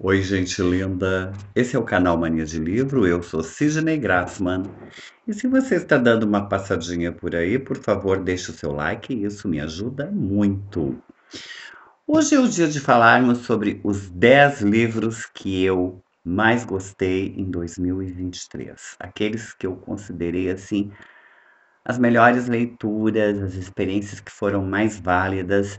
Oi, gente linda. Esse é o canal Mania de Livro. Eu sou Sidney Grassman. E se você está dando uma passadinha por aí, por favor, deixe o seu like, isso me ajuda muito. Hoje é o dia de falarmos sobre os 10 livros que eu mais gostei em 2023. Aqueles que eu considerei assim as melhores leituras, as experiências que foram mais válidas,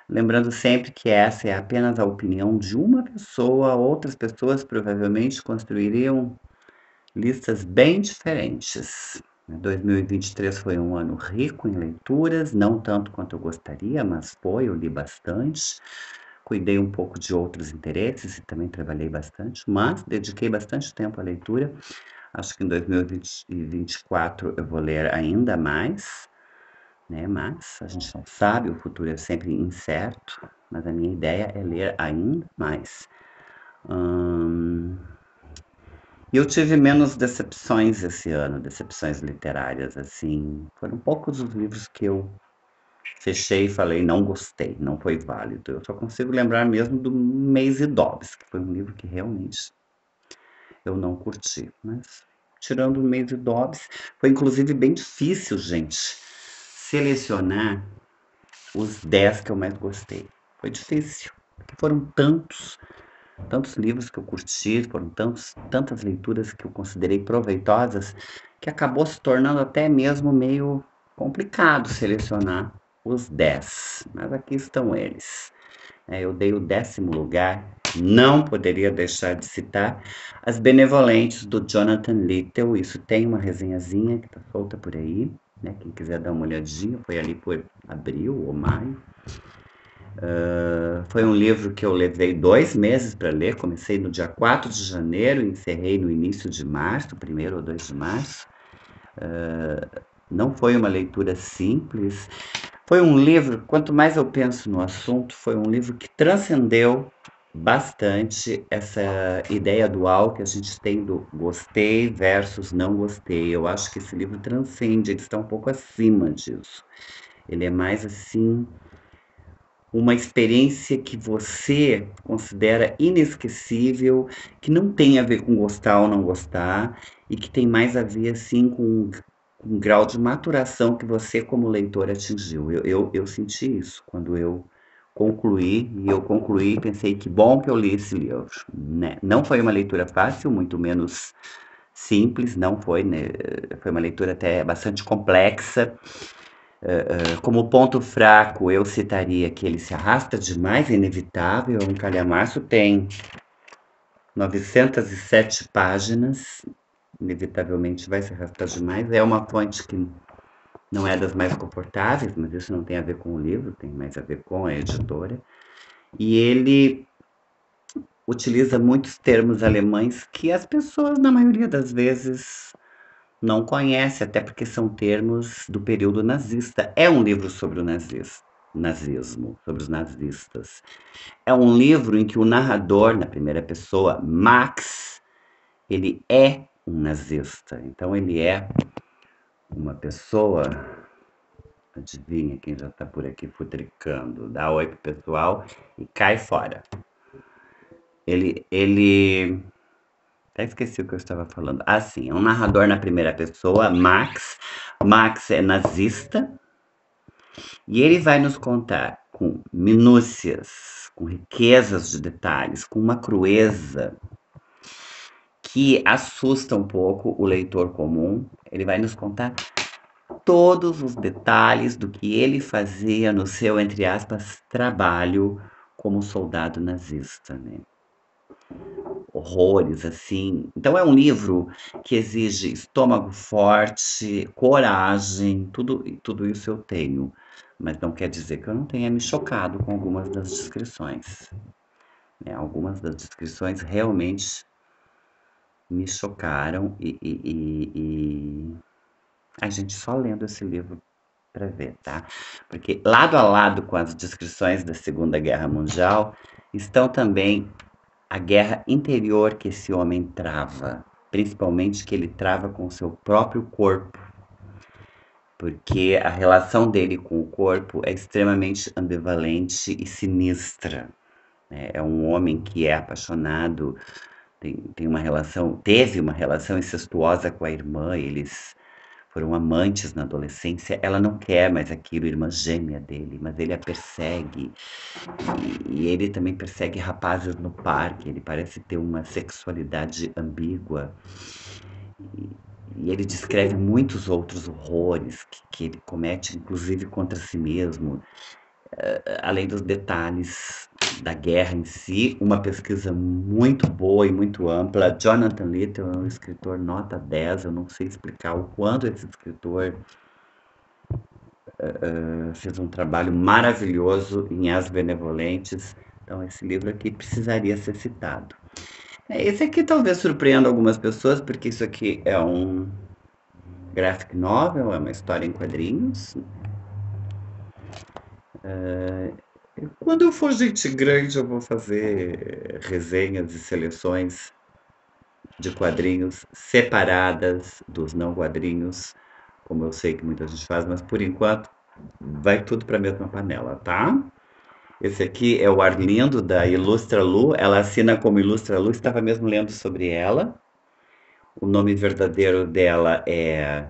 lembrando sempre que essa é apenas a opinião de uma pessoa, outras pessoas provavelmente construiriam listas bem diferentes. 2023 foi um ano rico em leituras, não tanto quanto eu gostaria, mas foi, eu li bastante. Cuidei um pouco de outros interesses e também trabalhei bastante, mas dediquei bastante tempo à leitura. Acho que em 2024 eu vou ler ainda mais, né? Mas a gente não sabe, o futuro é sempre incerto, mas a minha ideia é ler ainda mais. E eu tive menos decepções esse ano, decepções literárias, assim. Foram poucos os livros que eu fechei e falei, não gostei, não foi válido. Eu só consigo lembrar mesmo do Maisie Dobbs, que foi um livro que realmente eu não curti. Mas, tirando o Maisie Dobbs, foi inclusive bem difícil, gente, selecionar os 10 que eu mais gostei. Foi difícil, porque foram tantos livros que eu curti, foram tantas leituras que eu considerei proveitosas, que acabou se tornando até mesmo meio complicado selecionar os 10. Mas aqui estão eles. Eu dei o 10º lugar, não poderia deixar de citar As Benevolentes, do Jonathan Littell. Isso tem uma resenhazinha que está solta por aí, né? Quem quiser dar uma olhadinha, foi ali por abril ou maio. Foi um livro que eu levei 2 meses para ler, comecei no dia 4 de janeiro e encerrei no início de março, 1º ou 2 de março. Não foi uma leitura simples. Foi um livro, quanto mais eu penso no assunto, foi um livro que transcendeu bastante essa ideia dual que a gente tem do gostei versus não gostei. Eu acho que esse livro transcende, ele está um pouco acima disso. Ele é mais assim uma experiência que você considera inesquecível, que não tem a ver com gostar ou não gostar, e que tem mais a ver assim com um grau de maturação que você, como leitor, atingiu. Eu senti isso quando eu concluí, e eu concluí e pensei que bom que eu li esse livro, né? Não foi uma leitura fácil, muito menos simples, não foi, né? Foi uma leitura até bastante complexa. Como ponto fraco, eu citaria que ele se arrasta demais, é inevitável. Um calhamaço tem 907 páginas, inevitavelmente vai se arrastar demais. É uma fonte que não é das mais confortáveis, mas isso não tem a ver com o livro, tem mais a ver com a editora. E ele utiliza muitos termos alemães que as pessoas, na maioria das vezes, não conhecem, até porque são termos do período nazista. É um livro sobre o nazismo, sobre os nazistas. É um livro em que o narrador, na primeira pessoa, Max, ele é um nazista. Então ele é uma pessoa, adivinha quem já está por aqui futricando, dá oi pro pessoal e cai fora. Ele até esqueci o que eu estava falando. Ah, sim, é um narrador na primeira pessoa, Max. Max é nazista e ele vai nos contar com minúcias, com riquezas de detalhes, com uma crueza que assusta um pouco o leitor comum. Ele vai nos contar todos os detalhes do que ele fazia no seu, entre aspas, trabalho como soldado nazista, né? Horrores, assim. Então é um livro que exige estômago forte, coragem, tudo isso eu tenho. Mas não quer dizer que eu não tenha me chocado com algumas das descrições, né? Algumas das descrições realmente me chocaram e a gente só lendo esse livro para ver, tá? Porque lado a lado com as descrições da Segunda Guerra Mundial estão também a guerra interior que esse homem trava, principalmente que ele trava com o seu próprio corpo, porque a relação dele com o corpo é extremamente ambivalente e sinistra. né, é um homem que é apaixonado, teve uma relação incestuosa com a irmã, eles foram amantes na adolescência, ela não quer mais aquilo, irmã gêmea dele, mas ele a persegue, e ele também persegue rapazes no parque, ele parece ter uma sexualidade ambígua, e ele descreve muitos outros horrores que ele comete, inclusive contra si mesmo, além dos detalhes da guerra em si, uma pesquisa muito boa e muito ampla. Jonathan Little é um escritor nota 10, eu não sei explicar o quanto esse escritor fez um trabalho maravilhoso em As Benevolentes, então esse livro aqui precisaria ser citado. Esse aqui talvez surpreenda algumas pessoas, porque isso aqui é um graphic novel, é uma história em quadrinhos. Quando eu for gente grande, eu vou fazer resenhas e seleções de quadrinhos separadas dos não quadrinhos, como eu sei que muita gente faz, mas por enquanto vai tudo para a mesma panela, tá? Esse aqui é o Arlindo, da Ilustra Lu. Ela assina como Ilustra Lu, estava mesmo lendo sobre ela. O nome verdadeiro dela é.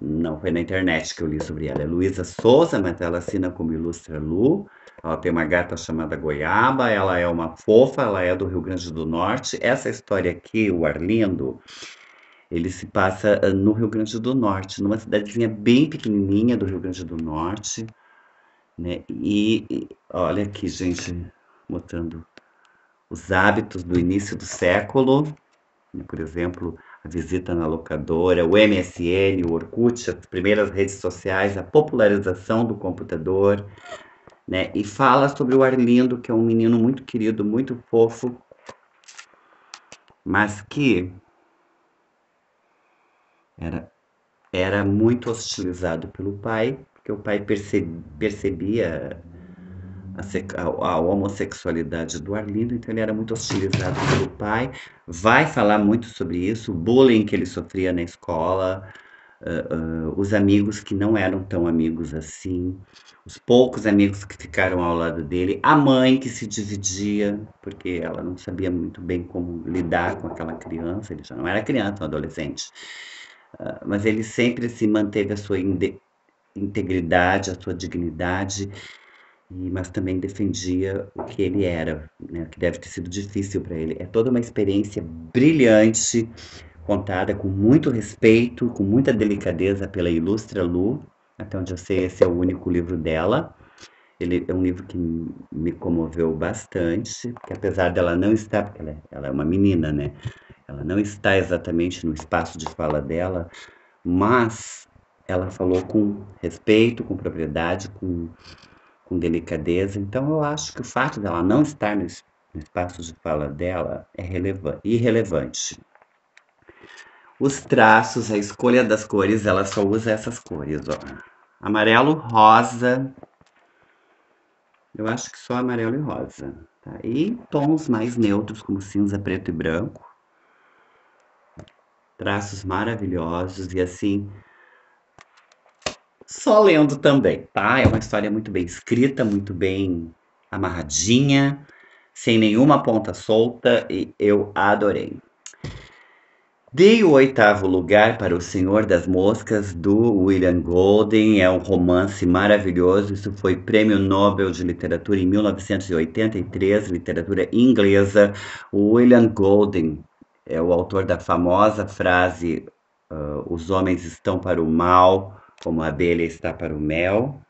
Não, foi na internet que eu li sobre ela. É Luísa Souza, mas ela assina como Ilustra Lu. Ela tem uma gata chamada Goiaba, ela é uma fofa, ela é do Rio Grande do Norte. Essa história aqui, o Arlindo, ele se passa no Rio Grande do Norte, numa cidadezinha bem pequenininha do Rio Grande do Norte, né? E olha aqui, gente, mostrando os hábitos do início do século, né? Por exemplo, a visita na locadora, o MSN, o Orkut, as primeiras redes sociais, a popularização do computador, né? E fala sobre o Arlindo, que é um menino muito querido, muito fofo, mas que era, era muito hostilizado pelo pai, porque o pai percebia a homossexualidade do Arlindo, então ele era muito hostilizado pelo pai. Vai falar muito sobre isso, o bullying que ele sofria na escola, os amigos que não eram tão amigos assim, os poucos amigos que ficaram ao lado dele, a mãe que se dividia, porque ela não sabia muito bem como lidar com aquela criança, ele já não era criança, um adolescente, mas ele sempre se manteve a sua integridade, a sua dignidade, mas também defendia o que ele era, né, que deve ter sido difícil para ele. É toda uma experiência brilhante, contada com muito respeito, com muita delicadeza pela Ilustra Lu. Até onde eu sei, esse é o único livro dela. Ele é um livro que me comoveu bastante, porque apesar dela não estar, porque ela é uma menina, né? Ela não está exatamente no espaço de fala dela, mas ela falou com respeito, com propriedade, com delicadeza. Então, eu acho que o fato dela não estar no espaço de fala dela é irrelevante. Os traços, a escolha das cores, ela só usa essas cores, ó. Amarelo, rosa. Eu acho que só amarelo e rosa. Tá? E tons mais neutros, como cinza, preto e branco. Traços maravilhosos e assim, só lendo também, tá? É uma história muito bem escrita, muito bem amarradinha, sem nenhuma ponta solta e eu adorei. Dei o 8º lugar para O Senhor das Moscas, do William Golding. É um romance maravilhoso. Isso foi Prêmio Nobel de Literatura em 1983, literatura inglesa. O William Golding é o autor da famosa frase os homens estão para o mal, como a abelha está para o mel.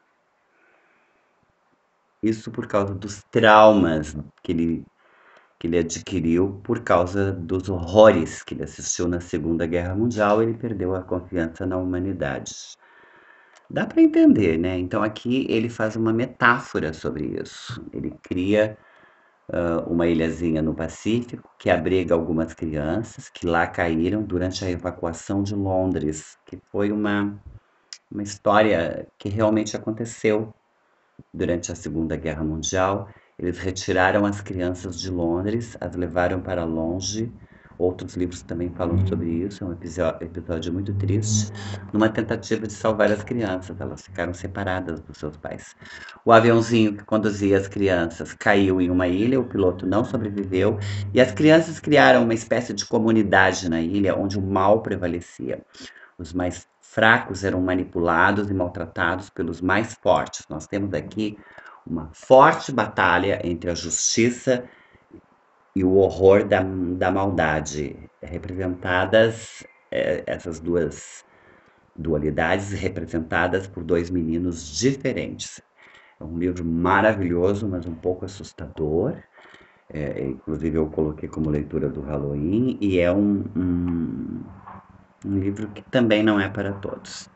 Isso por causa dos traumas que ele adquiriu por causa dos horrores que ele assistiu na Segunda Guerra Mundial, ele perdeu a confiança na humanidade. Dá para entender, né? Então aqui ele faz uma metáfora sobre isso. Ele cria uma ilhazinha no Pacífico que abriga algumas crianças que lá caíram durante a evacuação de Londres, que foi uma história que realmente aconteceu durante a Segunda Guerra Mundial. Eles retiraram as crianças de Londres, as levaram para longe, Outros livros também falam sobre isso, é um episódio muito triste, numa tentativa de salvar as crianças, elas ficaram separadas dos seus pais. O aviãozinho que conduzia as crianças caiu em uma ilha, o piloto não sobreviveu, e as crianças criaram uma espécie de comunidade na ilha onde o mal prevalecia. Os mais fracos eram manipulados e maltratados pelos mais fortes. Nós temos aqui uma forte batalha entre a justiça e o horror da maldade, representadas, essas duas dualidades representadas por dois meninos diferentes. É um livro maravilhoso, mas um pouco assustador. Inclusive eu coloquei como leitura do Halloween, e é um livro que também não é para todos.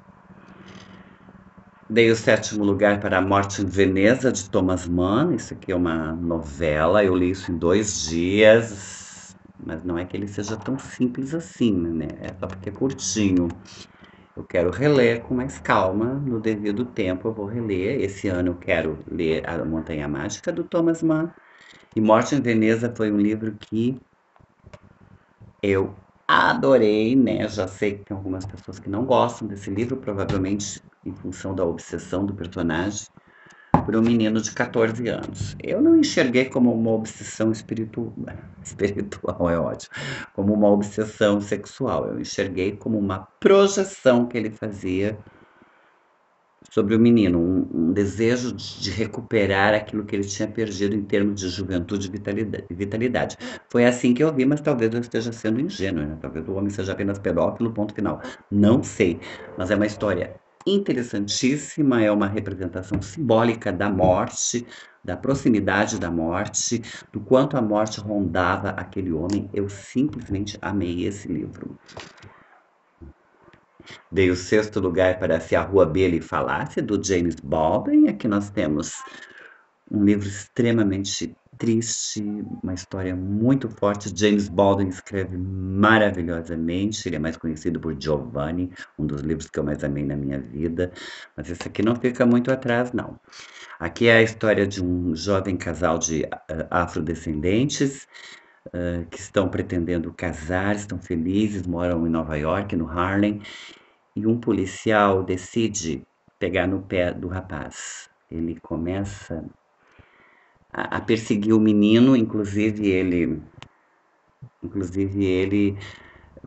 Dei o 7º lugar para A Morte em Veneza, de Thomas Mann. Isso aqui é uma novela, eu li isso em 2 dias, mas não é que ele seja tão simples assim, né? É só porque é curtinho. Eu quero reler com mais calma, no devido tempo eu vou reler. Esse ano eu quero ler A Montanha Mágica, do Thomas Mann. E Morte em Veneza foi um livro que eu adorei, né? Já sei que tem algumas pessoas que não gostam desse livro, provavelmente em função da obsessão do personagem por um menino de 14 anos. Eu não enxerguei como uma obsessão espiritual é ótimo, como uma obsessão sexual. Eu enxerguei como uma projeção que ele fazia sobre o menino, um desejo de recuperar aquilo que ele tinha perdido em termos de juventude e vitalidade. Foi assim que eu vi, mas talvez eu esteja sendo ingênuo, né? Talvez o homem seja apenas pedófilo, ponto final. Não sei, mas é uma história interessantíssima, é uma representação simbólica da morte, da proximidade da morte, do quanto a morte rondava aquele homem. Eu simplesmente amei esse livro. Dei o 6º lugar para Se a Rua B lhe Falasse, do James Baldwin. Aqui nós temos um livro extremamente triste, uma história muito forte. James Baldwin escreve maravilhosamente, ele é mais conhecido por Giovanni, um dos livros que eu mais amei na minha vida, mas esse aqui não fica muito atrás, não. Aqui é a história de um jovem casal de afrodescendentes que estão pretendendo casar, estão felizes, moram em Nova York, no Harlem, e um policial decide pegar no pé do rapaz. Ele começa a perseguir o menino, inclusive ele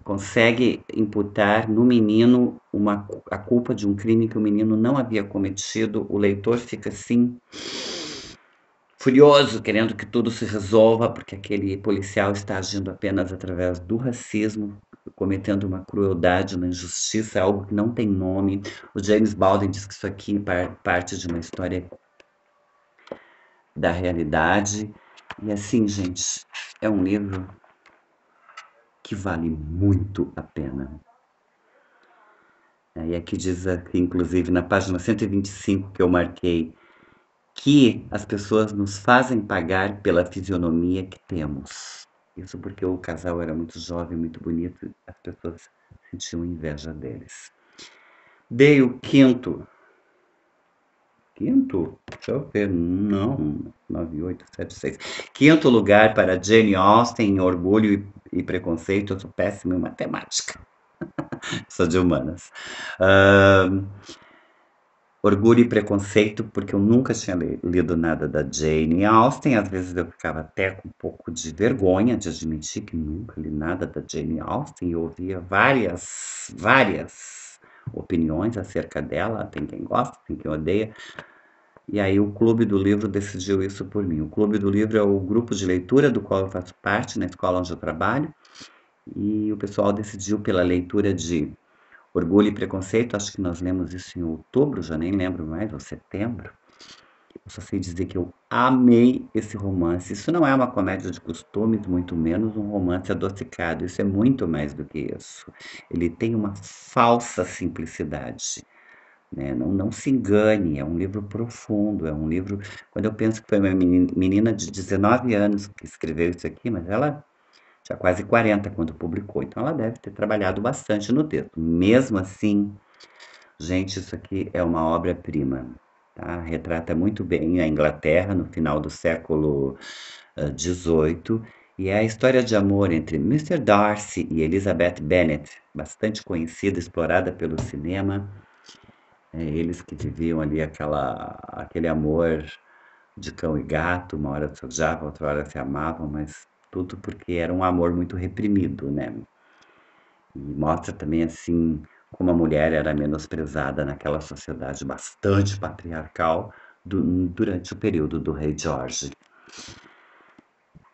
consegue imputar no menino a culpa de um crime que o menino não havia cometido. O leitor fica assim furioso, querendo que tudo se resolva, porque aquele policial está agindo apenas através do racismo, cometendo uma crueldade, uma injustiça, algo que não tem nome. O James Baldwin diz que isso aqui parte de uma história da realidade. E assim, gente, é um livro que vale muito a pena. E aqui diz, aqui, inclusive, na página 125 que eu marquei, que as pessoas nos fazem pagar pela fisionomia que temos. Isso porque o casal era muito jovem, muito bonito, e as pessoas sentiam inveja deles. Dei o quinto, deixa eu ver, não, 9, 8, 7, 6. Quinto lugar para Jane Austen em Orgulho e Preconceito. Eu sou péssima em matemática. Sou de humanas. Orgulho e Preconceito, porque eu nunca tinha lido nada da Jane Austen. Às vezes eu ficava até com um pouco de vergonha de admitir que nunca li nada da Jane Austen. Eu ouvia várias opiniões acerca dela. Tem quem gosta, tem quem odeia. E aí o Clube do Livro decidiu isso por mim. O Clube do Livro é o grupo de leitura do qual eu faço parte, na escola onde eu trabalho. E o pessoal decidiu pela leitura de Orgulho e Preconceito. Acho que nós lemos isso em outubro, já nem lembro mais, ou setembro. Eu só sei dizer que eu amei esse romance. Isso não é uma comédia de costumes, muito menos um romance adocicado. Isso é muito mais do que isso. Ele tem uma falsa simplicidade, né? Não se engane, é um livro profundo, é um livro... Quando eu penso que foi uma menina de 19 anos que escreveu isso aqui, mas ela tinha quase 40 quando publicou, então ela deve ter trabalhado bastante no texto. Mesmo assim, gente, isso aqui é uma obra-prima, tá? Retrata muito bem a Inglaterra no final do século XVIII, E é a história de amor entre Mr. Darcy e Elizabeth Bennet, bastante conhecida, explorada pelo cinema. Eles que viviam ali aquele amor de cão e gato, uma hora se odiavam, outra hora se amavam, mas tudo porque era um amor muito reprimido, né? E mostra também, assim, como a mulher era menosprezada naquela sociedade bastante patriarcal durante o período do rei George.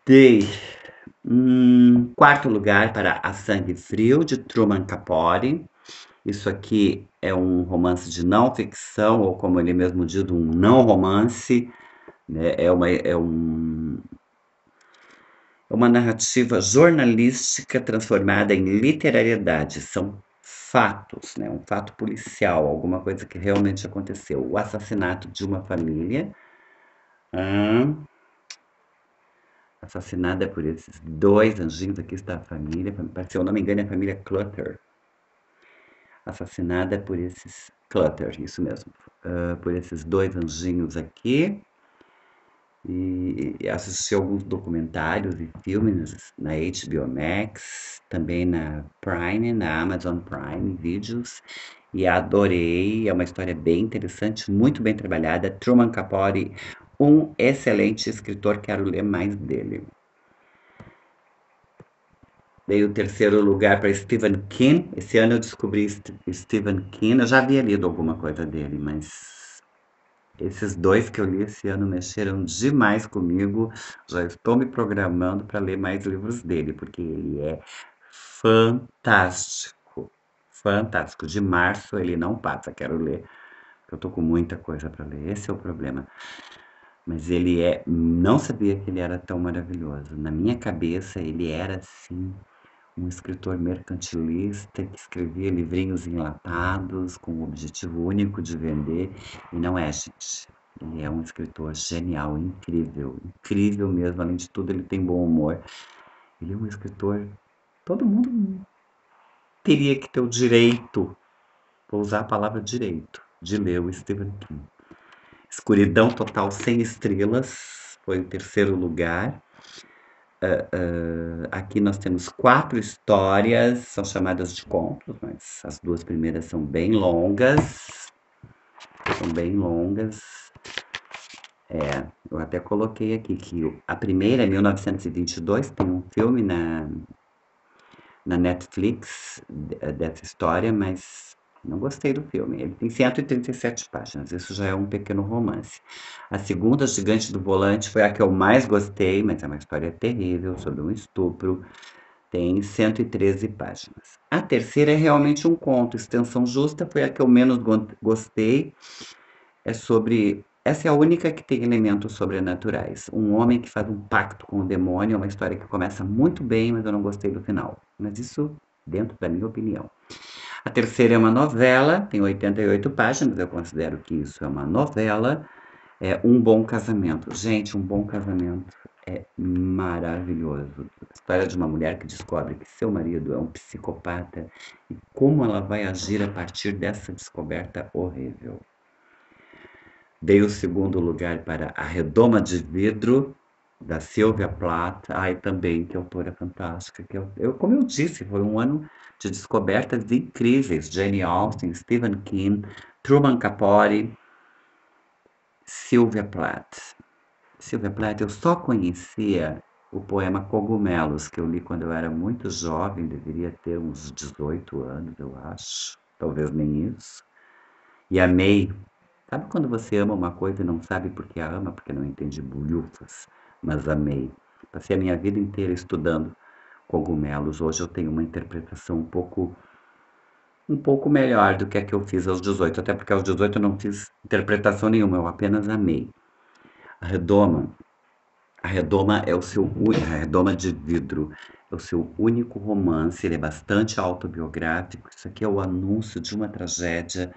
Dei quarto lugar para A Sangue Frio, de Truman Capote. Isso aqui é um romance de não ficção, ou como ele mesmo diz, um não romance, né? É uma narrativa jornalística transformada em literariedade. São fatos, né? Um fato policial, alguma coisa que realmente aconteceu. O assassinato de uma família, hum, assassinada por esses dois anjinhos. Aqui está a família, se eu não me engano, é a família Clutter. Assassinada por esses Clutter, isso mesmo. Por esses dois anjinhos aqui. E assisti alguns documentários e filmes na HBO Max, também na Prime, na Amazon Prime Videos, e adorei. É uma história bem interessante, muito bem trabalhada. Truman Capote, um excelente escritor, quero ler mais dele. Dei o terceiro lugar para Stephen King. Esse ano eu descobri Stephen King. Eu já havia lido alguma coisa dele, mas esses dois que eu li esse ano mexeram demais comigo. Já estou me programando para ler mais livros dele, porque ele é fantástico. Fantástico. De março ele não passa, quero ler. Eu estou com muita coisa para ler. Esse é o problema. Mas ele é. Não sabia que ele era tão maravilhoso. Na minha cabeça, ele era assim um escritor mercantilista que escrevia livrinhos enlatados com o objetivo único de vender, e não é, gente. Ele é um escritor genial, incrível, incrível mesmo. Além de tudo, ele tem bom humor. Ele é um escritor. Todo mundo teria que ter o direito, vou usar a palavra direito, de ler o Stephen King. Escuridão Total Sem Estrelas foi o terceiro lugar. Aqui nós temos 4 histórias, são chamadas de contos, mas as duas primeiras são bem longas. São bem longas. Eu até coloquei aqui que a primeira é 1922, tem um filme na Netflix dessa história, mas não gostei do filme. Ele tem 137 páginas, isso já é um pequeno romance. A segunda, Gigante do Volante, foi a que eu mais gostei, mas é uma história terrível sobre um estupro. Tem 113 páginas. A terceira é realmente um conto, Extensão Justa, foi a que eu menos gostei. É sobre. Essa é a única que tem elementos sobrenaturais. Um homem que faz um pacto com o demônio, é uma história que começa muito bem, mas eu não gostei do final. Mas isso dentro da minha opinião. A terceira é uma novela, tem 88 páginas, eu considero que isso é uma novela. É Um Bom Casamento. Gente, Um Bom Casamento é maravilhoso. A história de uma mulher que descobre que seu marido é um psicopata e como ela vai agir a partir dessa descoberta horrível. Dei o segundo lugar para A Redoma de Vidro, da Sylvia Plath. Ai, também, que autora fantástica. Como eu disse, foi um ano de descobertas incríveis. Jane Austen, Stephen King, Truman Capote, Sylvia Plath. Sylvia Plath, eu só conhecia o poema Cogumelos, que eu li quando eu era muito jovem, deveria ter uns 18 anos, eu acho. Talvez nem isso. E amei. Sabe quando você ama uma coisa e não sabe por que a ama, porque não entende bulhufas? Mas amei. Passei a minha vida inteira estudando cogumelos. Hoje eu tenho uma interpretação um pouco melhor do que a que eu fiz aos 18, até porque aos 18 eu não fiz interpretação nenhuma, eu apenas amei. A redoma, a redoma é o seu, a redoma de vidro é o seu único romance, ele é bastante autobiográfico. Isso aqui é o anúncio de uma tragédia,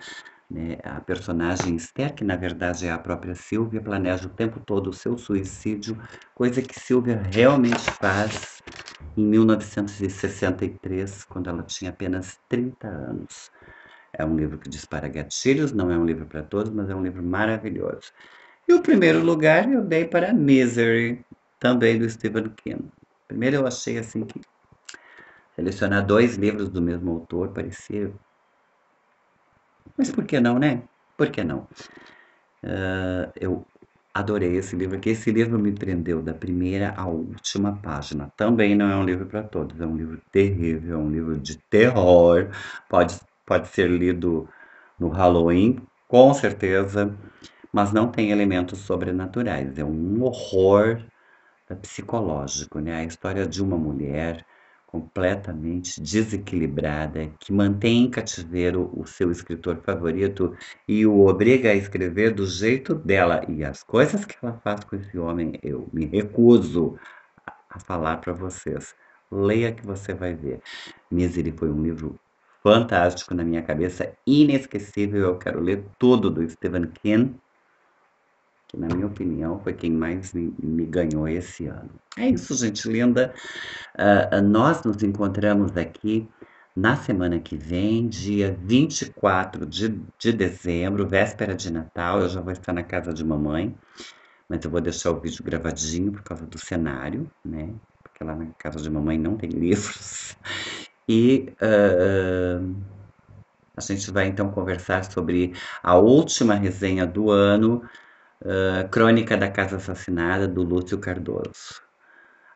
né? A personagem Esther, que na verdade é a própria Sylvia, planeja o tempo todo o seu suicídio, coisa que Sylvia realmente faz em 1963, quando ela tinha apenas 30 anos. É um livro que dispara gatilhos, não é um livro para todos, mas é um livro maravilhoso. E o primeiro lugar eu dei para Misery, também do Stephen King. Primeiro eu achei, assim, que selecionar 2 livros do mesmo autor parecia mas por que não, né? Por que não? Eu adorei esse livro aqui. Esse livro me prendeu da primeira à última página. Também não é um livro para todos, é um livro terrível, é um livro de terror. Pode ser lido no Halloween, com certeza, mas não tem elementos sobrenaturais. É um horror psicológico, né? A história de uma mulher completamente desequilibrada, que mantém em cativeiro o seu escritor favorito e o obriga a escrever do jeito dela. E as coisas que ela faz com esse homem, eu me recuso a falar para vocês. Leia que você vai ver. Misery foi um livro fantástico na minha cabeça, inesquecível. Eu quero ler tudo do Stephen King, que na minha opinião foi quem mais me ganhou esse ano. É isso, gente linda. Nós nos encontramos aqui na semana que vem, dia 24 de dezembro, véspera de Natal. Eu já vou estar na casa de mamãe, mas eu vou deixar o vídeo gravadinho por causa do cenário, né? Porque lá na casa de mamãe não tem livros. E a gente vai então conversar sobre a última resenha do ano, Crônica da Casa Assassinada, do Lúcio Cardoso.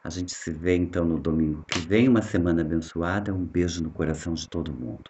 A gente se vê então no domingo que vem. Uma semana abençoada. Um beijo no coração de todo mundo.